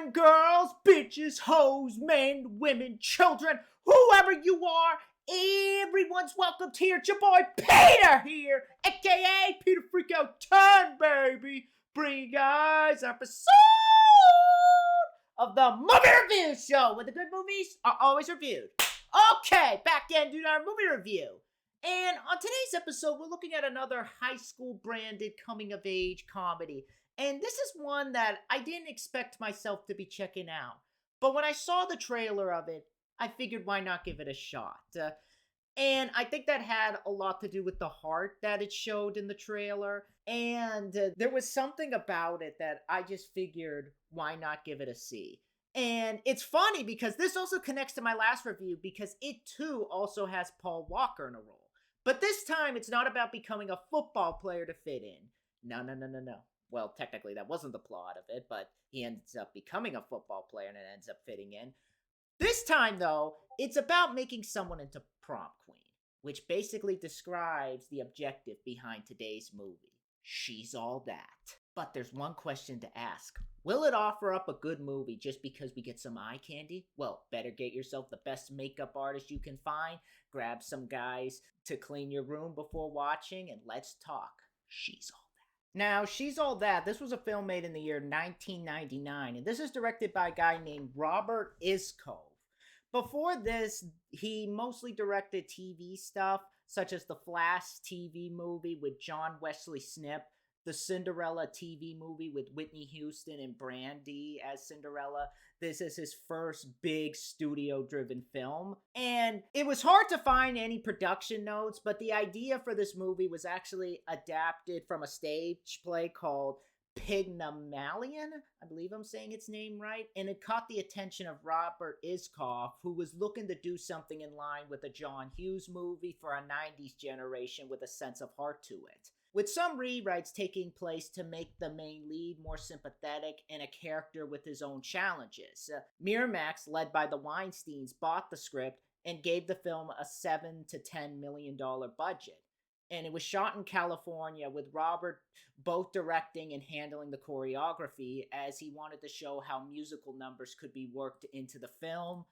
and girls, bitches, hoes, men, women, children, whoever you are, everyone's welcomed here. It's your boy Peter here, aka Peter Freakout 10, baby. Bring you guys episode of the Movie Review Show, where the good movies are always reviewed. Okay, back in to our movie review. And on today's episode, we're looking at another high school branded coming of age comedy. And this is one that I didn't expect myself to be checking out. But when I saw the trailer of it, I figured why not give it a shot. And I think that had a lot to do with the heart that it showed in the trailer. And there was something about it that I just figured why not give it a C. And it's funny because this also connects to my last review because it too also has Paul Walker in a role. But this time it's not about becoming a football player to fit in. No. Well, technically that wasn't the plot of it, but he ends up becoming a football player and it ends up fitting in. This time, though, it's about making someone into prom queen, which basically describes the objective behind today's movie. She's all that. But there's one question to ask. Will it offer up a good movie just because we get some eye candy? Well, better get yourself the best makeup artist you can find, grab some guys to clean your room before watching, and let's talk. She's all that. Now, She's All That, this was a film made in the year 1999, and this is directed by a guy named Robert Iscove. Before this, he mostly directed TV stuff, such as the Flash TV movie with John Wesley Snip, the Cinderella TV movie with Whitney Houston and Brandy as Cinderella. This is his first big studio-driven film. And it was hard to find any production notes, but the idea for this movie was actually adapted from a stage play called Pygmalion, I believe I'm saying its name right, and it caught the attention of Robert Iscove, who was looking to do something in line with a John Hughes movie for a 90s generation with a sense of heart to it. With some rewrites taking place to make the main lead more sympathetic and a character with his own challenges. Miramax, led by the Weinsteins, bought the script and gave the film a $7 to $10 million budget. And it was shot in California with Robert both directing and handling the choreography as he wanted to show how musical numbers could be worked into the film.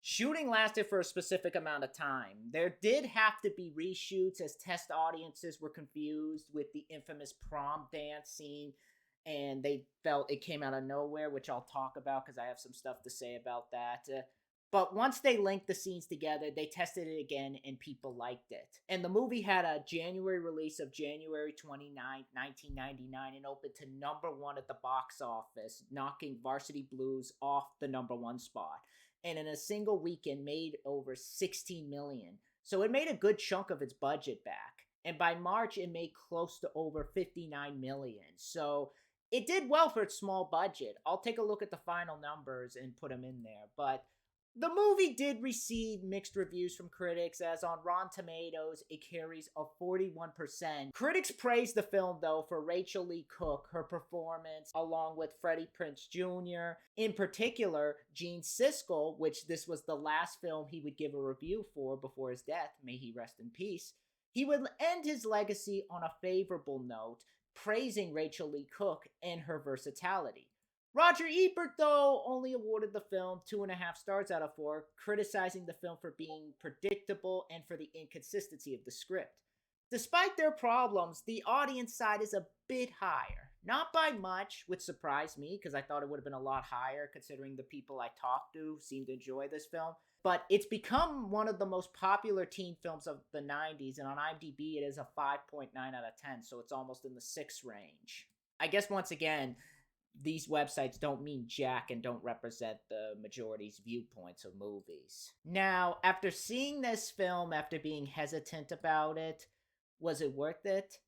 Shooting lasted for a specific amount of time. There did have to be reshoots as test audiences were confused with the infamous prom dance scene, and they felt it came out of nowhere, which I'll talk about because I have some stuff to say about that. But once they linked the scenes together, they tested it again and people liked it. And the movie had a January release of January 29, 1999 and opened to #1 at the box office, knocking Varsity Blues off the #1 spot. And in a single weekend made over $16 million. So it made a good chunk of its budget back. And by March, it made close to over $59 million. So it did well for its small budget. I'll take a look at the final numbers and put them in there. But the movie did receive mixed reviews from critics, as on Rotten Tomatoes, it carries a 41%. Critics praised the film, though, for Rachael Leigh Cook, her performance, along with Freddie Prinze Jr. In particular, Gene Siskel, which this was the last film he would give a review for before his death, may he rest in peace. He would end his legacy on a favorable note, praising Rachael Leigh Cook and her versatility. Roger Ebert, though, only awarded the film 2.5 stars out of 4, criticizing the film for being predictable and for the inconsistency of the script. Despite their problems, the audience side is a bit higher. Not by much, which surprised me, because I thought it would have been a lot higher, considering the people I talked to seemed to enjoy this film. But it's become one of the most popular teen films of the 90s, and on IMDb it is a 5.9 out of 10, so it's almost in the 6 range. I guess once again, these websites don't mean jack and don't represent the majority's viewpoints of movies. Now, after seeing this film, after being hesitant about it, was it worth it?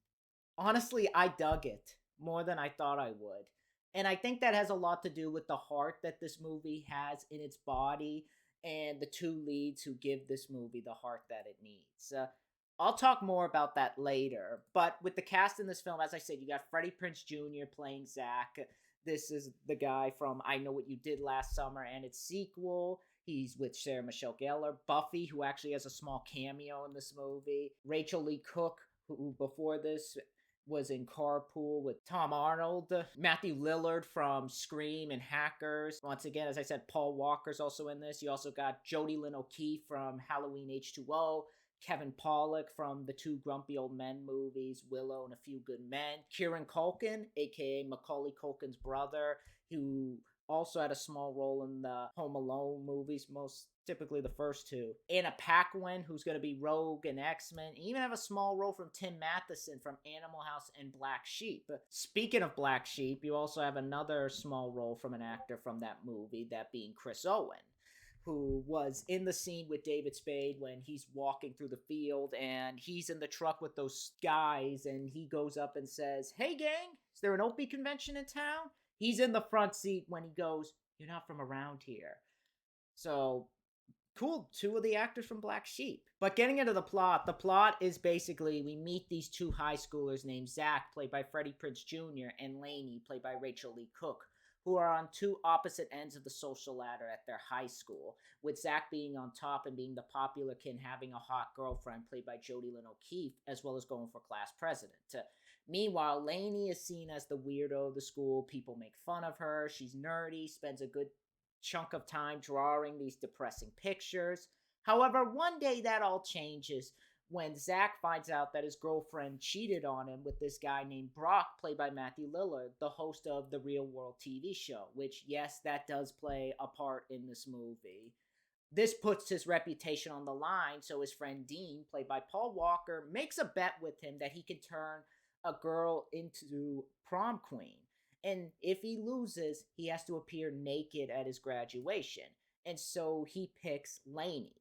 Honestly, I dug it more than I thought I would. And I think that has a lot to do with the heart that this movie has in its body and the two leads who give this movie the heart that it needs. I'll talk more about that later, but with the cast in this film, as I said, you got Freddie Prinze Jr. playing Zack. This is the guy from I Know What You Did Last Summer and its sequel. He's with Sarah Michelle Gellar. Buffy, who actually has a small cameo in this movie. Rachael Leigh Cook, who before this was in Carpool with Tom Arnold, Matthew Lillard from Scream and Hackers. Once again, as I said, Paul Walker's also in this. You also got Jodi Lyn O'Keefe from Halloween H2O, Kevin Pollak from the two Grumpy Old Men movies, Willow and A Few Good Men, Kieran Culkin, aka Macaulay Culkin's brother, who also had a small role in the Home Alone movies, most typically the first two. Anna Paquin, who's going to be Rogue and X-Men. And even have a small role from Tim Matheson from Animal House and Black Sheep. Speaking of Black Sheep, you also have another small role from an actor from that movie, that being Chris Owen, who was in the scene with David Spade when he's walking through the field and he's in the truck with those guys and he goes up and says, "Hey gang, is there an Opie convention in town?" He's in the front seat when he goes, "You're not from around here." So, cool, two of the actors from Black Sheep. But getting into the plot is basically we meet these two high schoolers named Zach, played by Freddie Prinze Jr., and Lainey, played by Rachael Leigh Cook, who are on two opposite ends of the social ladder at their high school, with Zach being on top and being the popular kid, having a hot girlfriend played by Jodi Lyn O'Keefe, as well as going for class president. Meanwhile, Lainey is seen as the weirdo of the school. People make fun of her. She's nerdy, spends a good chunk of time drawing these depressing pictures. However, one day that all changes when Zach finds out that his girlfriend cheated on him with this guy named Brock, played by Matthew Lillard, the host of the Real World TV show, which, yes, that does play a part in this movie. This puts his reputation on the line, so his friend Dean, played by Paul Walker, makes a bet with him that he can turn a girl into prom queen. And if he loses, he has to appear naked at his graduation. And so he picks Lainey.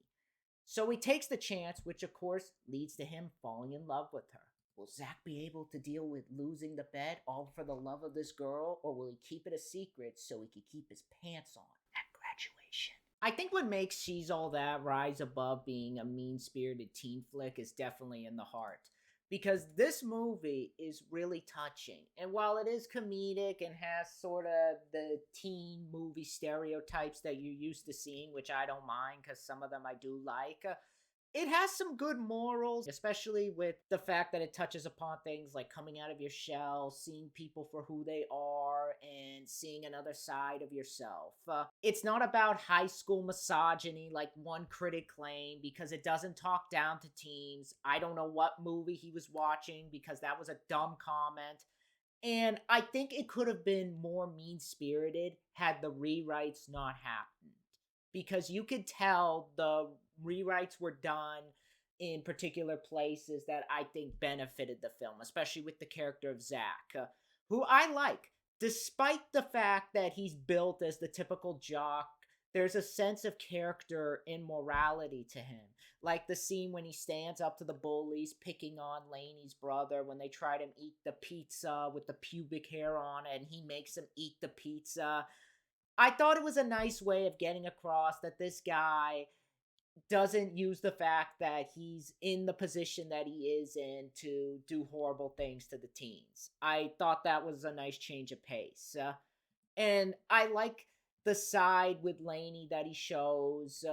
So he takes the chance, which of course leads to him falling in love with her. Will Zach be able to deal with losing the bet all for the love of this girl, or will he keep it a secret so he can keep his pants on at graduation? I think what makes She's All That rise above being a mean-spirited teen flick is definitely in the heart. Because this movie is really touching. And while it is comedic and has sort of the teen movie stereotypes that you're used to seeing, which I don't mind because some of them I do like, it has some good morals, especially with the fact that it touches upon things like coming out of your shell, seeing people for who they are, and seeing another side of yourself. It's not about high school misogyny like one critic claimed, because it doesn't talk down to teens. I don't know what movie he was watching because that was a dumb comment. And I think it could have been more mean-spirited had the rewrites not happened. Because you could tell the rewrites were done in particular places that I think benefited the film, especially with the character of Zach, who I like. Despite the fact that he's built as the typical jock, there's a sense of character and morality to him. Like the scene when he stands up to the bullies picking on Lainey's brother when they try to eat the pizza with the pubic hair on it, and he makes them eat the pizza. I thought it was a nice way of getting across that this guy doesn't use the fact that he's in the position that he is in to do horrible things to the teens. I thought that was a nice change of pace. And I like the side with Lainey that he shows,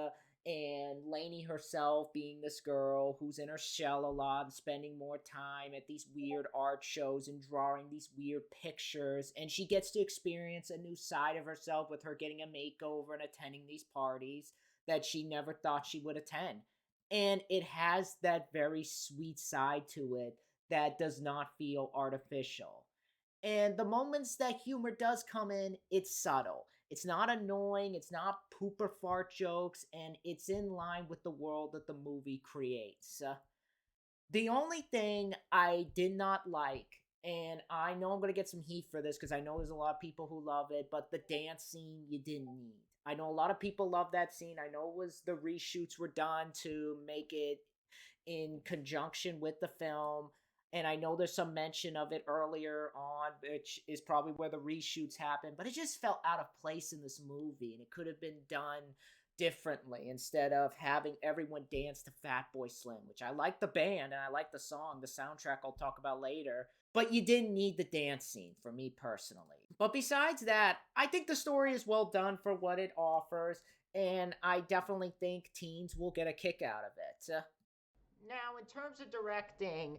and Lainey herself being this girl who's in her shell a lot and spending more time at these weird art shows and drawing these weird pictures, and she gets to experience a new side of herself with her getting a makeover and attending these parties that she never thought she would attend. And it has that very sweet side to it that does not feel artificial. And the moments that humor does come in, it's subtle. It's not annoying, it's not poop or fart jokes, and it's in line with the world that the movie creates. The only thing I did not like, and I know I'm going to get some heat for this because I know there's a lot of people who love it, but the dance scene you didn't need. I know a lot of people love that scene. I know it was the reshoots were done to make it in conjunction with the film. And I know there's some mention of it earlier on, which is probably where the reshoots happened. But it just felt out of place in this movie. And it could have been done differently instead of having everyone dance to Fatboy Slim, which I like the band and I like the song. The soundtrack I'll talk about later. But you didn't need the dance scene for me personally. But besides that, I think the story is well done for what it offers. And I definitely think teens will get a kick out of it. Now, in terms of directing,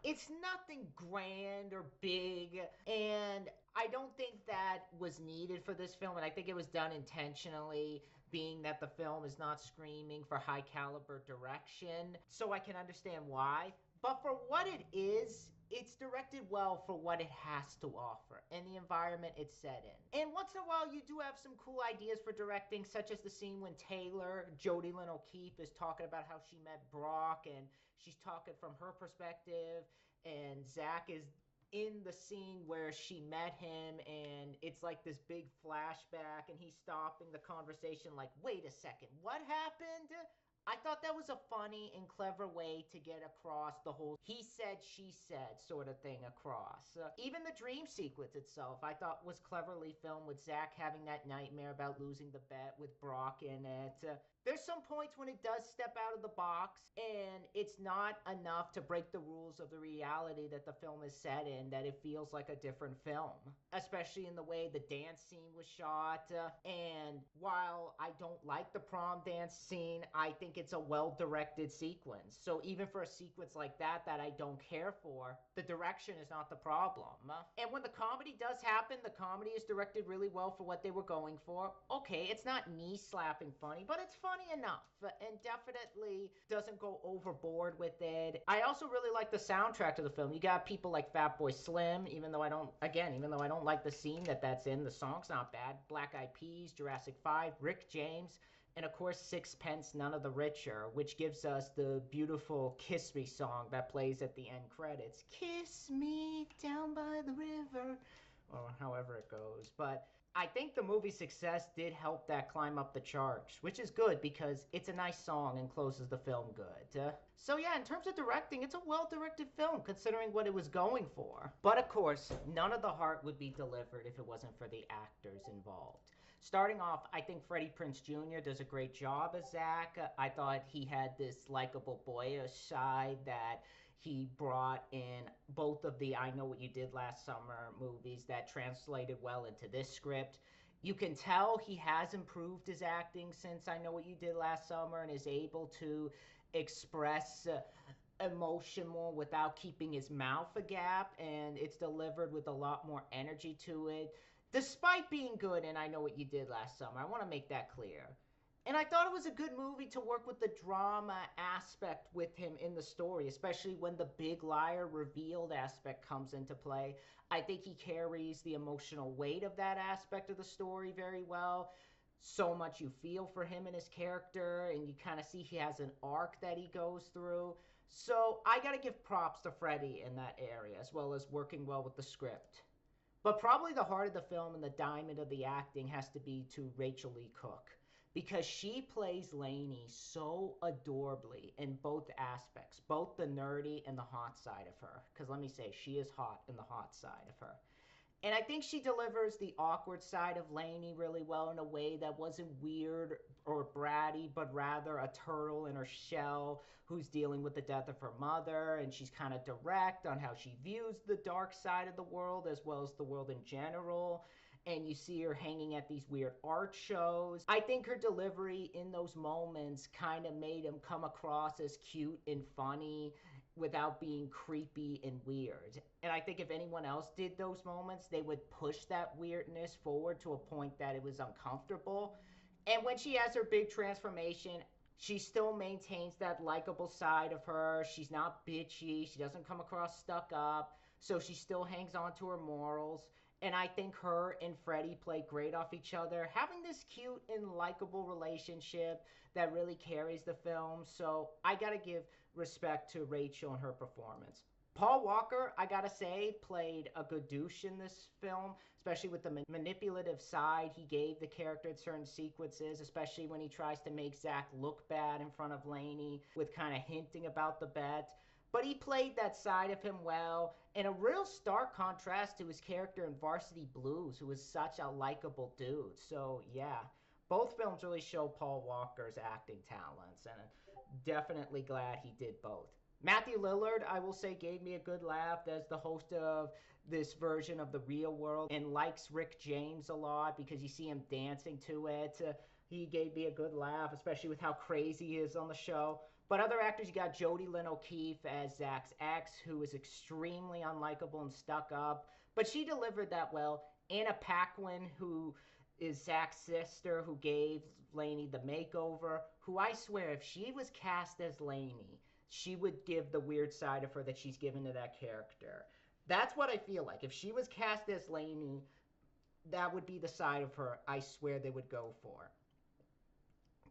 It's nothing grand or big, and I don't think that was needed for this film, and I think it was done intentionally, being that the film is not screaming for high caliber direction, so I can understand why. But for what it is, it's directed well for what it has to offer and the environment it's set in. And once in a while, you do have some cool ideas for directing, such as the scene when Taylor, Jodi Lyn O'Keefe, is talking about how she met Brock, and she's talking from her perspective, and Zack is in the scene where she met him, and it's like this big flashback, and he's stopping the conversation like, wait a second, what happened? I thought that was a funny and clever way to get across the whole he said, she said sort of thing across. Even the dream sequence itself, I thought was cleverly filmed, with Zack having that nightmare about losing the bet with Brock in it. There's some points when it does step out of the box, and it's not enough to break the rules of the reality that the film is set in, that it feels like a different film. Especially in the way the dance scene was shot. And while I don't like the prom dance scene, I think it's a well-directed sequence. So even for a sequence like that I don't care for, the direction is not the problem. And when the comedy does happen, the comedy is directed really well for what they were going for. Okay, it's not knee-slapping funny, but it's funny enough, and definitely doesn't go overboard with it. I also really like the soundtrack to the film. You got people like Fatboy Slim, even though I don't like the scene that's in, the song's not bad. Black Eyed Peas, Jurassic 5, Rick James, and of course Sixpence None of the Richer, which gives us the beautiful Kiss Me song that plays at the end credits. Kiss me down by the river, or however it goes. But I think the movie's success did help that climb up the charts, which is good because it's a nice song and closes the film good. So yeah, in terms of directing, it's a well-directed film considering what it was going for. But of course, none of the heart would be delivered if it wasn't for the actors involved. Starting off, I think Freddie Prinze Jr. does a great job as Zack. I thought he had this likable boyish side that he brought in both of the I Know What You Did Last Summer movies that translated well into this script. You can tell he has improved his acting since I Know What You Did Last Summer, and is able to express emotion more without keeping his mouth agape, and it's delivered with a lot more energy to it, despite being good in I Know What You Did Last Summer. I want to make that clear. And I thought it was a good movie to work with the drama aspect with him in the story, especially when the big liar revealed aspect comes into play. I think he carries the emotional weight of that aspect of the story very well. So much you feel for him and his character, and you kind of see he has an arc that he goes through. So I got to give props to Freddie in that area, as well as working well with the script. But probably the heart of the film and the diamond of the acting has to be to Rachael Leigh Cook, because she plays Lainey so adorably in both aspects, both the nerdy and the hot side of her. Because let me say, she is hot in the hot side of her. And I think she delivers the awkward side of Lainey really well in a way that wasn't weird or bratty, but rather a turtle in her shell who's dealing with the death of her mother, and she's kind of direct on how she views the dark side of the world as well as the world in general. And you see her hanging at these weird art shows. I think her delivery in those moments kind of made him come across as cute and funny without being creepy and weird. And I think if anyone else did those moments, they would push that weirdness forward to a point that it was uncomfortable. And when she has her big transformation, she still maintains that likable side of her. She's not bitchy. She doesn't come across stuck up. So she still hangs on to her morals. And I think her and Freddie play great off each other, having this cute and likable relationship that really carries the film. So I gotta give respect to Rachel and her performance. Paul Walker, I gotta say, played a good douche in this film, especially with the manipulative side he gave the character in certain sequences, especially when he tries to make Zack look bad in front of Lainey with kind of hinting about the bet. But he played that side of him well, in a real stark contrast to his character in Varsity Blues, who was such a likable dude. So yeah, both films really show Paul Walker's acting talents, and I'm definitely glad he did both. Matthew Lillard, I will say, gave me a good laugh as the host of this version of The Real World, and likes Rick James a lot because you see him dancing to it. He gave me a good laugh, especially with how crazy he is on the show. But other actors, you got Jodi Lyn O'Keefe as Zack's ex, who is extremely unlikable and stuck up, but she delivered that well. Anna Paquin, who is Zack's sister, who gave Lainey the makeover, who I swear, if she was cast as Lainey, she would give the weird side of her that she's given to that character. That's what I feel like. If she was cast as Lainey, that would be the side of her I swear they would go for.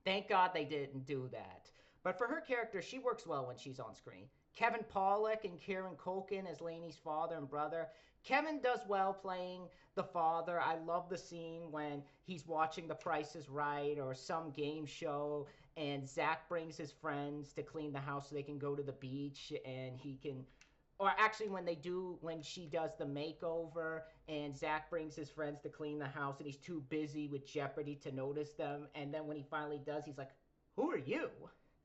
Thank God they didn't do that. But for her character, she works well when she's on screen. Kevin Pollak and Kieran Culkin as Lainey's father and brother. Kevin does well playing the father. I love the scene when he's watching The Price is Right or some game show, and Zack brings his friends to clean the house so they can go to the beach, and he can, or actually when she does the makeover and Zack brings his friends to clean the house and he's too busy with Jeopardy to notice them, and then when he finally does, he's like, "Who are you?"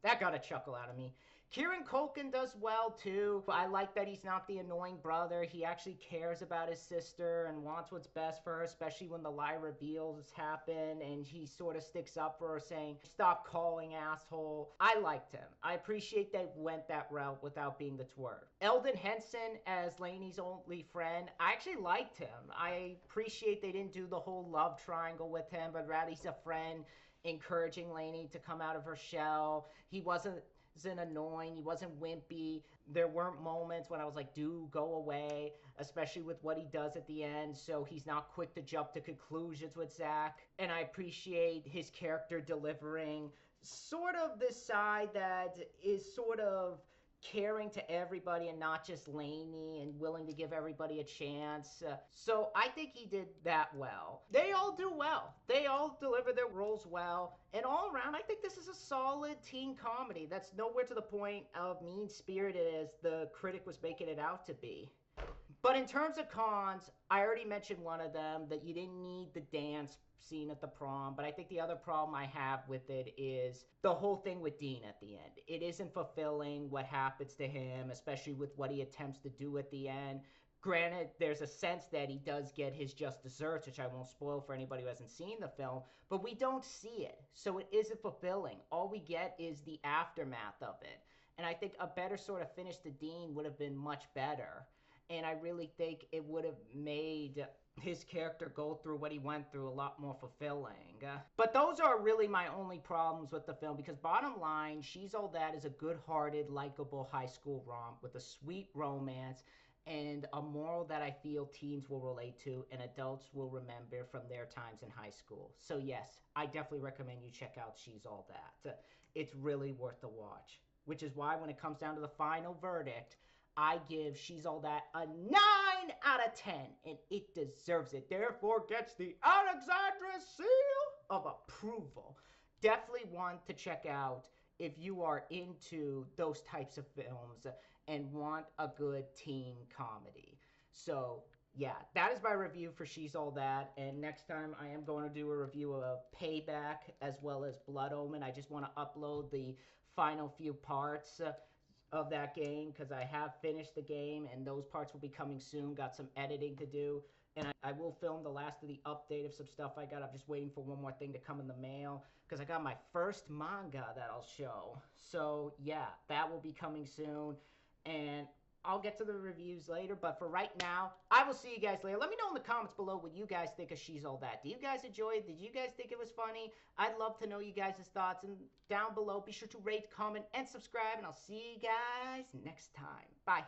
That got a chuckle out of me. Kieran Culkin does well too. I like that he's not the annoying brother. He actually cares about his sister and wants what's best for her, especially when the lie reveals happen, and he sort of sticks up for her saying, "Stop calling, asshole." I liked him. I appreciate they went that route without being the twerp. Eldon Henson as Lainey's only friend. I actually liked him. I appreciate they didn't do the whole love triangle with him, but rather he's a friend encouraging Lainey to come out of her shell. He wasn't annoying. He wasn't wimpy. There weren't moments when I was like, "Dude, go away," especially with what he does at the end. So he's not quick to jump to conclusions with Zack. And I appreciate his character delivering sort of this side that is sort of caring to everybody and not just Lainey and willing to give everybody a chance. So I think he did that well. They all do well. They all deliver their roles well. And all around, I think this is a solid teen comedy that's nowhere to the point of mean-spirited as the critic was making it out to be. But in terms of cons, I already mentioned one of them, that you didn't need the dance scene at the prom, but I think the other problem I have with it is the whole thing with Dean at the end. It isn't fulfilling what happens to him, especially with what he attempts to do at the end. Granted, there's a sense that he does get his just desserts, which I won't spoil for anybody who hasn't seen the film, but we don't see it, so it isn't fulfilling. All we get is the aftermath of it, and I think a better sort of finish to Dean would have been much better. And I really think it would have made his character go through what he went through a lot more fulfilling. But those are really my only problems with the film, because bottom line, She's All That is a good-hearted, likable high school romp with a sweet romance and a moral that I feel teens will relate to and adults will remember from their times in high school. So yes, I definitely recommend you check out She's All That. It's really worth the watch, which is why when it comes down to the final verdict, I give She's All That a 9 out of 10, and it deserves it. Therefore gets the Alexandra seal of approval. Definitely one to check out if you are into those types of films and want a good teen comedy. So yeah, that is my review for She's All That, and next time I am going to do a review of Payback as well as Blood Omen. I just want to upload the final few parts of that game because I have finished the game and those parts will be coming soon. Got some editing to do, and I will film the last of the update of some stuff I got. I'm just waiting for one more thing to come in the mail because I got my first manga that I'll show. So yeah, that will be coming soon, and I'll get to the reviews later, but for right now, I will see you guys later. Let me know in the comments below what you guys think of She's All That. Do you guys enjoy it? Did you guys think it was funny? I'd love to know you guys' thoughts, and down below, be sure to rate, comment, and subscribe, and I'll see you guys next time. Bye.